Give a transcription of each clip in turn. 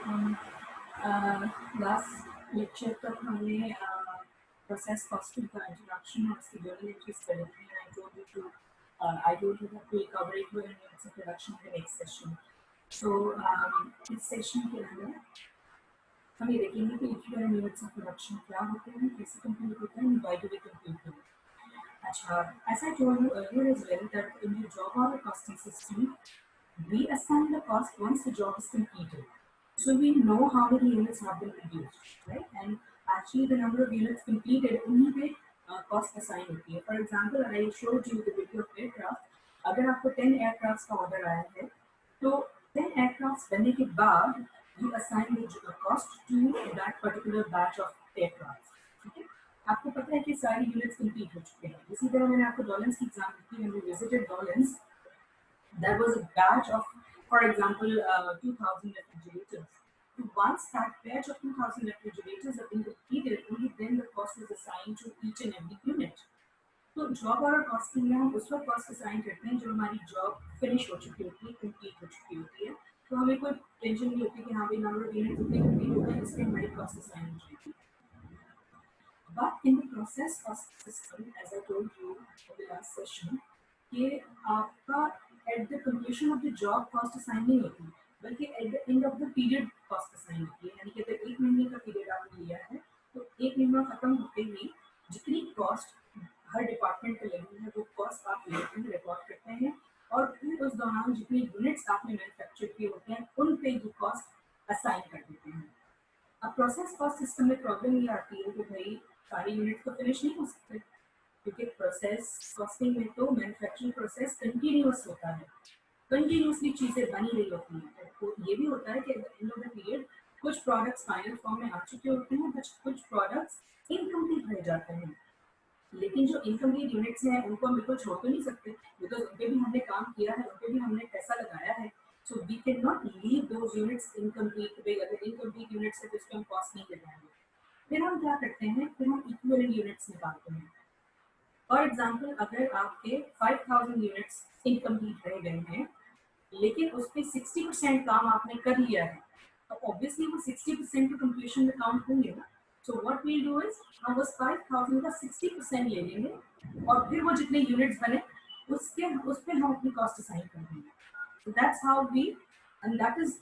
हम last lecture तक हमने प्रोसेस कॉस्टिंग का इंट्रोडक्शन और उसकी जर्नल एंट्रीज कर रही थी. I told you that we'll cover it when it's a production in the next session. So इस सेशन के अंदर हम ये देखेंगे कि इक्विवेलेंट यूनिट्स ऑफ प्रोडक्शन क्या होते हैं, कैसे कंप्यूट होते हैं, why do we compute them. अच्छा, as I told you earlier as well that in the job order costing system, we assign the cost once the job is completed. So we know how many units have been produced, right? And actually the number of units completed only पे cost assign होती है. For example, I showed you the video of aircraft. अगर आपको 10 aircrafts का order आया है, तो 10 aircrafts बनने के बाद you assign the cost to that particular batch of aircrafts. ठीक है? आपको पता है कि सारी यूनिट्स कंप्लीट हो चुके हैं. इसी तरह मैंने आपको डॉलेंस की एग्जाम दी थी. When we visited Dollens, there was a batch of, for example, 2000 refrigerators. So once that batch of 2000 refrigerators have been completed, only then the cost was assigned to each and every unit. तो job और costing में हम उस वक्त cost assign करते हैं जब हमारी जॉब फिनिश हो चुकी होती है, कंप्लीट हो चुकी होती है. तो हमें कोई टेंशन नहीं होती कि हाँ भाई नंबर ऑफ यूनिट इतने कंप्लीट हो गए, इसलिए हमारी कॉस्ट असाइन हो जाएगी. But in the process cost system, as I told you in the last session, कि आपका at the completion of the job cost assign नहीं होती, बल्कि at the end of the period cost assign होती है. यानी कि अगर एक महीने का पीरियड आपने लिया है, तो एक महीना खत्म होते ही जितनी कॉस्ट हर डिपार्टमेंट पे लगी है वो कॉस्ट आप लेते हैं, रिकॉर्ड करते हैं, और फिर उस दौरान जितनी यूनिट्स आपने मैन्युफैक्चर किए होते हैं उन पे ये कॉस्ट असाइन कर देते हैं. अब प्रोसेस कॉस्ट सिस्टम में प्रॉब्लम ये आती है कि भाई सारी यूनिट तो फिनिश नहीं हो सकते, क्योंकि प्रोसेस कॉस्टिंग में तो मैन्युफैक्चरिंग प्रोसेस कंटिन्यूअस होता है, कंटिन्यूअसली चीज़ें बनी रही होती हैं. तो ये भी होता है कि एंड ऑफ द पीरियड कुछ प्रोडक्ट्स फाइनल फॉर्म में आ चुके होते हैं, कुछ प्रोडक्ट्स इनकम्प्लीट रह जाते हैं. लेकिन जो इनकम्प्लीट यूनिट्स हैं उनको हम बिल्कुल छोड़ तो नहीं सकते, बिकॉज उन पर भी हमने काम किया है, उन पर भी हमने पैसा लगाया है. So we can not leave those units incomplete. अगर इनकम्प्लीट यूनिट्स है तो इस पर हम कॉस्ट नहीं लगाएंगे. फिर हम क्या करते हैं, फिर हम इक्विवेलेंट यूनिट्स निकालते हैं. फॉर एग्जाम्पल, अगर आपके 5000 यूनिट्स इनकम्प्लीट रह गए हैं, लेकिन उस पर 60% काम आपने कर लिया है, तो ऑब्वियसली वो 60% तो कंप्लीशन में काउंट होंगे ना. So what we do is हम उस 5000 का 60% ले लेंगे और फिर वो जितने यूनिट्स बने उस पे हम अपनी कॉस्ट असाइन कर देंगे. So that's how we, and that is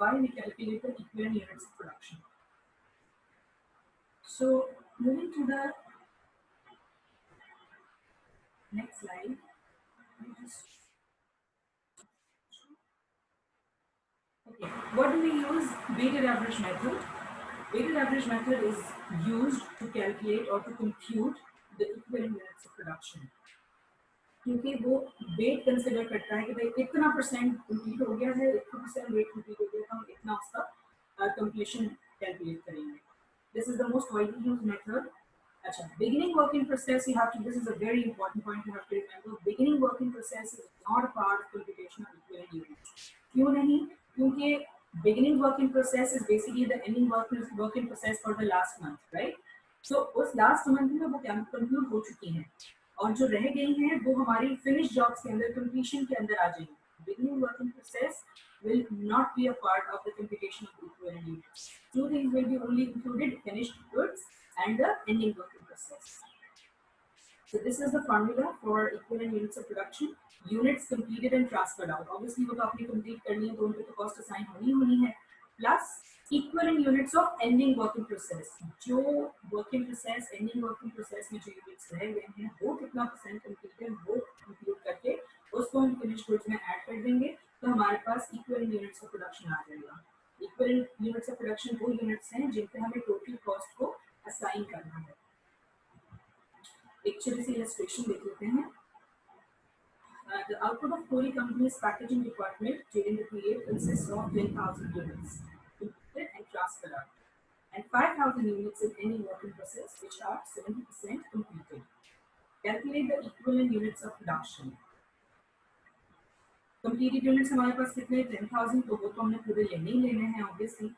why we calculate the equivalent units of production. So moving to the next slide. Okay, what do we use? Weighted average method. Weighted average method is used to calculate or to compute the equivalent units of production. क्योंकि वो wait consider करता है कि भाई इतना percent complete हो गया है, इतना परसेंट वेट कंप्लीट हो गया, हम इतना उसका कंप्लीशन कैलकुलेट करेंगे. This is the most widely used method. अच्छा, beginning working process, you have to, this is a very important point you have to remember. Beginning working process is not a part of computation of equivalent units. क्यों नहीं? क्योंकि beginning working process is basically the ending working process for the last month, right? So उस last month में वो compute हो चुकी हैं और जो रह गई हैं वो हमारी फिनिश जॉब्स के अंदर, कंप्लीशन के अंदर आ जाएंगी. Beginning working process will not be a part of the computation of equivalent units. Two things will be only included: finished goods and the ending working process. So this is the formula for equivalent units of production. Units completed and transferred out. Obviously वो तो आपने complete करनी है तो उन पे तो cost assign होनी है. Plus equivalent units of ending working process. जो working process, ending working process में जो units रह गए हैं वो कितना परसेंट complete है वो compute करके उसको हम finished goods में add कर देंगे, तो हमारे पास equivalent units of production आ जाएगा. Equivalent units of production वो units हैं जिन पे हमें total cost को assign करना है. एक छोटी सी illustration देख लेते हैं. The output of Kohli Company's packaging department during the period consists of 10,000 units completed and transferred out, and 5,000 units in any working process, which are 70% completed. Calculate the equivalent units of production. Completed units हमारे पास कितने? 10,000. तो वो तो हमने पूरे लेने ही लेने हैं obviously.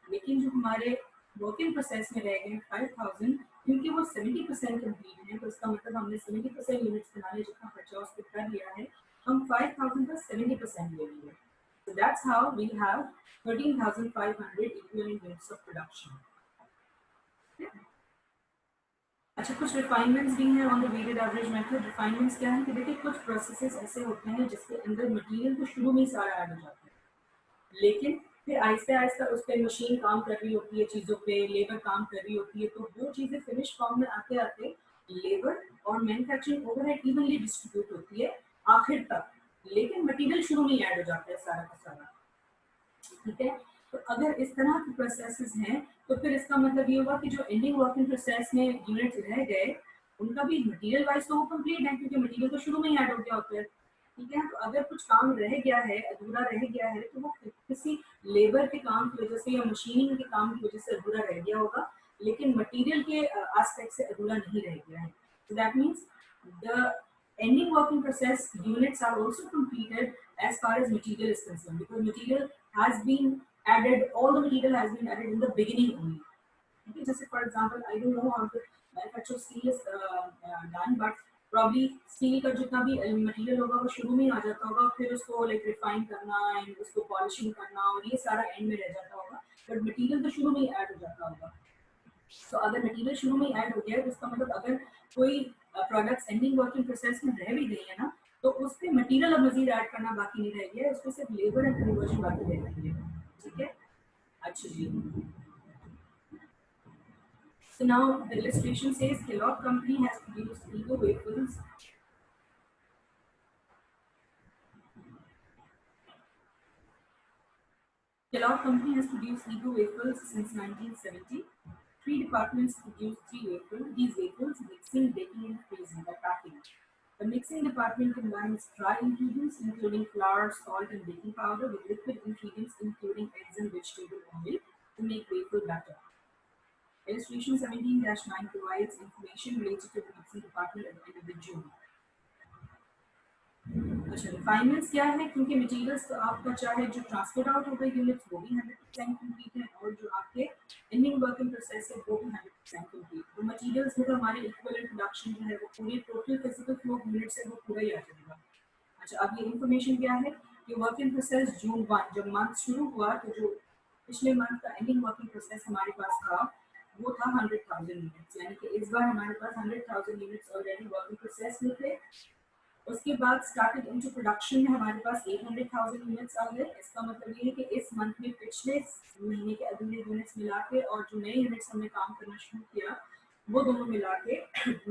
लेकिन जो हमारे वर्किंग प्रोसेस में रह गए 5,000, क्योंकि वो 70% कंप्लीट है, तो इसका मतलब हमने 70% यूनिट्स बनाने जितना खर्चा उस पर कर लिया है, हम 5,000 का 70% ले लेंगे. So that's how we have 13,500 equivalent units of production. अच्छा, कुछ रिफाइनमेंट्स भी हैं on the weighted average method. Refinements क्या है कि देखिए कुछ प्रोसेसेस ऐसे होते हैं जिसके अंदर मटेरियल तो शुरू में ही सारा ऐड हो जाता है, लेकिन फिर आहिस्ते आहिस्ते उस पर मशीन काम कर रही होती है, चीज़ों पे लेबर काम कर रही होती है, तो वो चीज़ें फिनिश फॉर्म में आते आते लेबर और मैन्युफैक्चरिंग ओवरहेड इवनली डिस्ट्रीब्यूट होती है आखिर तक, लेकिन मटेरियल शुरू में ही ऐड हो जाता है सारा का सारा। ठीक है, तो अगर इस तरह के प्रोसेसेस हैं तो फिर इसका मतलब ये होगा कि जो एंडिंग वर्किंग प्रोसेस में यूनिट्स रह गए उनका भी मटेरियल वाइज तो वो कंप्लीट है, क्योंकि मटेरियल तो शुरू में ही ऐड हो गया होता है। ठीक है, तो अगर कुछ काम रह गया है, अधूरा रह गया है, तो वो किसी लेबर के काम की वजह से या मशीनिंग के काम की वजह से अधूरा रह गया होगा, लेकिन मटेरियल के एस्पेक्ट से अधूरा नहीं रह गया है। So that means the ending working process units are also completed as far as material is concerned, because material has been added, all the material has been added in the beginning only. Okay, just for example, I don't know how the manufacture of steel is done, but probably steel का जितना भी material होगा वो शुरू में ही आ जाता होगा, फिर उसको लाइक रिफाइन करना एंड उसको पॉलिशिंग करना और ये सारा एंड में रह जाता होगा, बट मटेरियल तो शुरू में ही ऐड हो जाता होगा। तो अगर मटेरियल शुरू में ही ऐड हो गया है तो इसका मतलब अगर कोई प्रोडक्ट्स एंडिंग वर्किंग प्रोसेस में रह भी गई है ना, तो उस पर मटेरियल अब मजीद ऐड करना बाकी नहीं रह गया है, उस पर सिर्फ लेबर एंड कन्वर्जन बाकी रह गई है। ठीक है, अच्छा जी। So now the illustration says Kellogg company has produced Lego wafers. Kellogg company has produced Lego wafers since 1970. Three departments produce these wafers: mixing, baking, and freezing or packing. The mixing department combines dry ingredients including flour, salt, and baking powder with liquid ingredients including eggs and vegetable oil to make wafer batter. Illustration 17-9 provides information related to the mixing department at the end of the June. अच्छा, refinements क्या है, क्योंकि materials तो आपका चाहे जो transport out हो गए यूनिट्स वो भी 100% कंप्लीट है, और जो आपके एंडिंग वर्किंग प्रोसेस है वो भी 100% कंप्लीट। तो मटेरियल्स में तो हमारे इक्विवेलेंट प्रोडक्शन जो है वो पूरी टोटल फिजिकल फ्लो यूनिट से वो पूरा ही आ जाएगा। अच्छा, अब ये इन्फॉर्मेशन क्या है कि वर्किंग प्रोसेस जून 1 जब मंथ शुरू हुआ, तो जो पिछले मंथ का एंडिंग वर्किंग प्रोसेस हमारे पास था वो था 100,000 यूनिट्स, यानी कि इस बार हमारे पास 100,000 यूनिट्स ऑलरेडी वर्किंग प्रोसेस में थे। उसके बाद स्टार्टेड इनटू प्रोडक्शन में हमारे पास 800,000 यूनिट्स आ गए। इसका मतलब ये है कि इस मंथ में पिछले महीने के अधूरे यूनिट्स मिला के और जो नए यूनिट्स हमने काम करना शुरू किया वो दोनों मिला के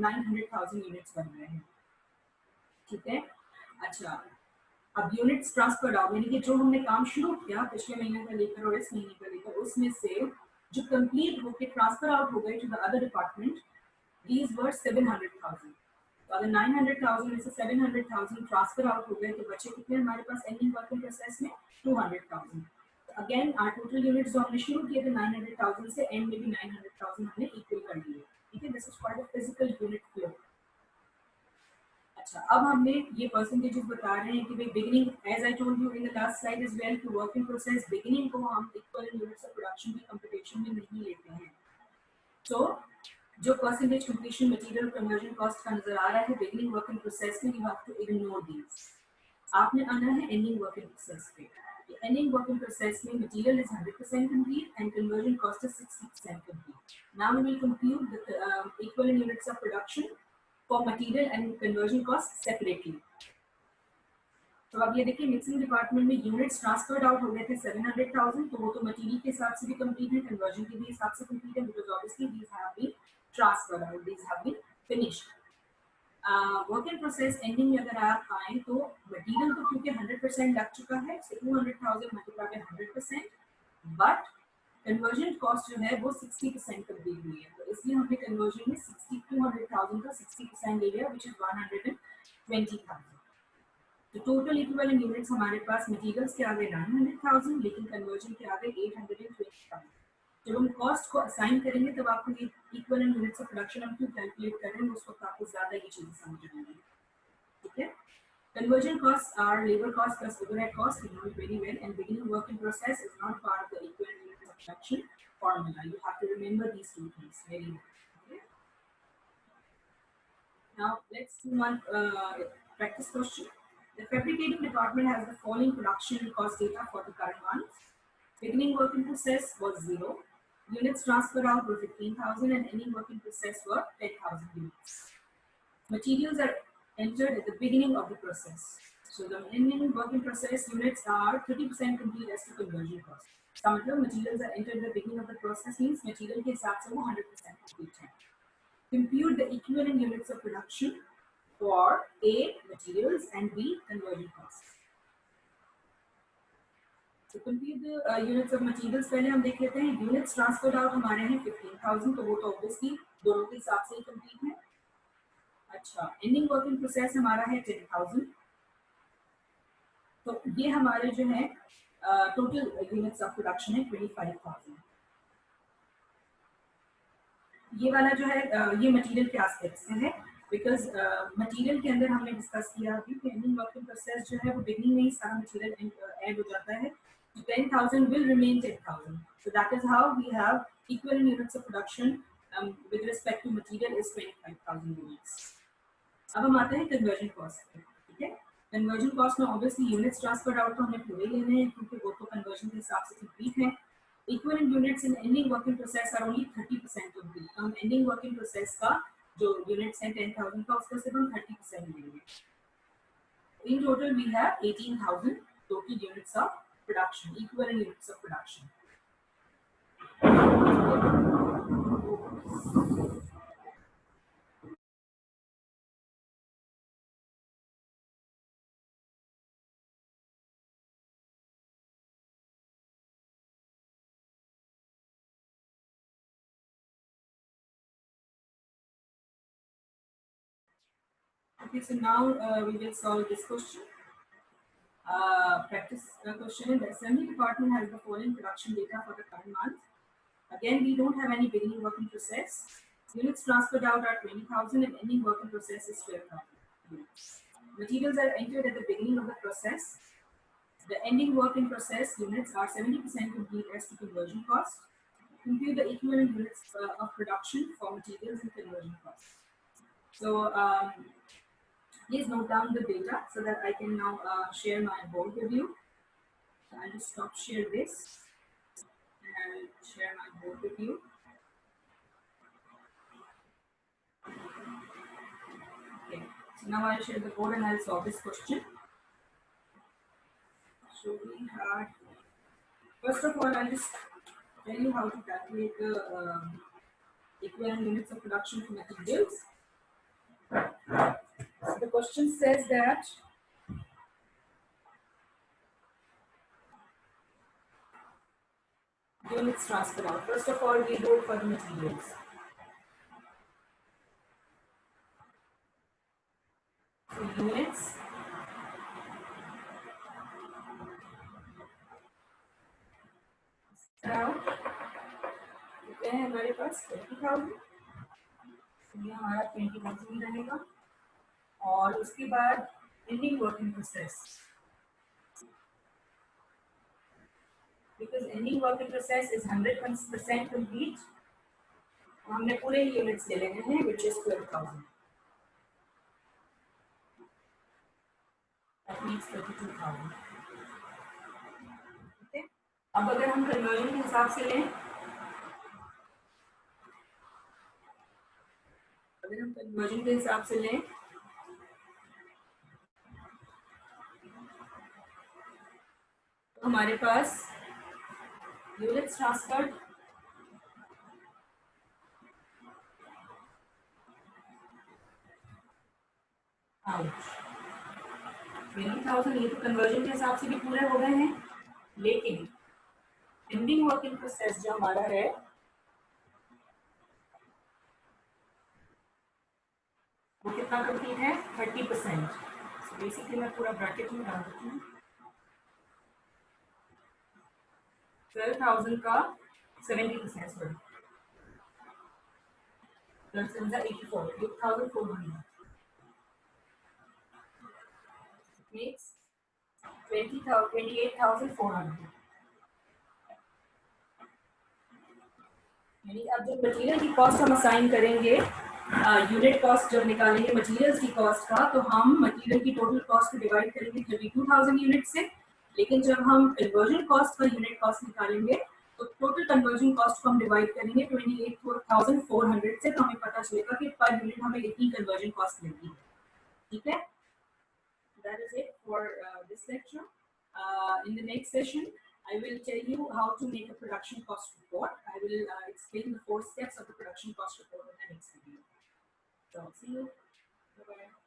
900,000 यूनिट्स बन गए हैं। ठीक है, अच्छा, अब यूनिट्स ट्रांसफर्ड आउट, यानी कि जो हमने काम शुरू किया पिछले महीने का लेकर और इस महीने का लेकर, उसमें से जो कंप्लीट होकर ट्रांसफर आउट हो गए to the other department, these were 700,000। तो अगर 900,000 में से 700,000 ट्रांसफर आउट हो गए तो बचे कितने हमारे पास एंडिंग वर्किंग प्रोसेस में? 200,000। अगेन आर टोटल यूनिट्स जो हमने शुरू किए थे 900,000 से, एंड में भी 900,000 हमने इक्वल कर लिए। ठीक है, this is called a physical unit flow. अच्छा, अब हमने ये परसेंटेजेस बता रहे हैं कि भाई beginning, as I told you in the last slide is well, कि वर्किंग प्रोसेस बिगिनिंग को हम इक्वल यूनिट्स ऑफ प्रोडक्शन की कंपटीशन में नहीं लेते हैं। तो जो percentage completion material conversion cost का नजर आ रहा है बिगिनिंग वर्किंग प्रोसेस में, you have to ignore these. आपने आना है एंडिंग वर्किंग प्रोसेस पे। एंडिंग वर्किंग प्रोसेस में material is 100% complete and conversion cost is 60% complete. Now we will compute the equivalent units of production for material and conversion cost separately. तो अब ये देखिए mixing department में units transferred out हो गए थे 700,000, तो वो तो मटेरियल के हिसाब से भी कंप्लीट है, कन्वर्जन के भी हिसाब से कंप्लीट है, because obviously these have been transferred out, these have been finished. Working process ending में अगर आप आए तो मटेरियल तो क्योंकि 100% लग चुका है, 200,000 multiply by 100%, but conversion cost जो है वो 60% कंप्लीट हुई है, तो इसलिए हमने कन्वर्जन में 200,000 का 60% ले लिया, विच इज 120,000। तो टोटल इक्विवेलेंट यूनिट्स हमारे पास मटेरियल्स के आ गए 900,000, लेकिन कन्वर्जन के आ गए 820,000। जब हम कॉस्ट को असाइन करेंगे तब आपको ये इक्विवेलेंट यूनिट्स ऑफ प्रोडक्शन हम क्यों कैलकुलेट कर रहे हैं उस वक्त आपको ज्यादा ये चीजें समझ आएंगी। ठीक है, conversion costs are labor cost plus overhead cost, you know it very well, and beginning working process is not part of the equivalent units of production formula. You have to remember these two things very well. Okay? Now let's do one practice question. The fabricating department has the following production and cost data for the current month. Beginning work in process was 0. Units transferred out were 15,000 and ending work in process were 10,000 units. Materials are entered at the beginning of the process. So the ending work in process units are 30% complete as to conversion cost. इसका मतलब materials are entered at the beginning of the process means material के हिसाब से वो 100% complete है. Compute the equivalent units of production for A materials and B conversion costs. So compute the units of materials. पहले हम देख लेते हैं. Units transferred out हमारे हैं 15,000 तो वो तो obviously दोनों के हिसाब से ही complete है. अच्छा, ending work in process हमारा है 10,000. तो ये हमारे जो है total units of production है 25,000. ये वाला जो है ये मटेरियल के एस्पेक्ट से है बिकॉज मटेरियल के अंदर हमने डिस्कस किया अभी कि एंडिंग वर्क इन प्रोसेस जो है वो बिगनिंग में ही सारा मटेरियल ऐड हो जाता है. So 10,000 will remain 10,000. So that is how we have equivalent units of production with respect to material is 25,000 units. अब हम आते हैं कन्वर्जन कॉस्ट पे. ठीक है, कन्वर्जन कॉस्ट में ऑब्वियसली यूनिट्स ट्रांसफर्ड आउट तो हमें पूरे लेने हैं क्योंकि वो तो कन्वर्जन के हिसाब से कंप्लीट है. Equivalent units in ending work in process are only 30% complete. हम ending work in process का जो units हैं 10,000 का उसका सिर्फ हम 30% लेंगे. In total we have 18,000 total units of production, equivalent units of production. Okay, so now we will solve this question. Practice question. The assembly department has the following production data for the current month. Again, we don't have any beginning work in process. Units transferred out are 20,000 and ending work in process is 12,000 units. Materials are entered at the beginning of the process. The ending work in process units are 70% complete as to conversion cost. Compute the equivalent units of production for materials and conversion costs. So please note down the data so that I can now share my board with you. So I'll just stop share this and I'll share my board with you. Okay, so now I'll share the board and I'll solve this question. So we had, first of all, I'll just tell you how to calculate the equivalent units of production for materials. So the question says that units transferred out. First of all, we do it for the materials. So units out कितने हैं हमारे पास 20,000. ये हमारा 20,000 रहेगा और उसके बाद ending work in process. Because ending work in process is 100% complete. हमने पूरे units ले लेने हैं which is 12,000. That means 32,000. Okay. अब अगर हम conversion के हिसाब से लें, अगर हम conversion के हिसाब से लें, तो हमारे पास units transferred out 20,000. ये तो conversion के हिसाब से भी पूरे हो गए हैं, लेकिन ending work in process जो हमारा है वो कितना कंप्लीट है 30%. So basically मैं पूरा ब्रैकेट में डाल देती हूँ. 12,000 का 70% सॉरी 8,400 makes 28,400. यानी अब जब मटेरियल की कॉस्ट हम असाइन करेंगे यूनिट कॉस्ट जब निकालेंगे मटेरियल्स की कॉस्ट का, तो हम मटेरियल की टोटल कॉस्ट को डिवाइड करेंगे 32,000 यूनिट से, लेकिन जब हम कन्वर्जन कॉस्ट का यूनिट कॉस्ट निकालेंगे तो टोटल कन्वर्जन कॉस्ट को हम डिवाइड करेंगे 28,400 से, तो हमें पता चलेगा कि पर यूनिट हमें इतनी कन्वर्जन कॉस्ट मिलती है। ठीक है, that is it for this lecture. In the next session, I will tell you how to make a production cost report. I will explain the 4 steps of the production cost report in the next video. So, see you. Bye-bye.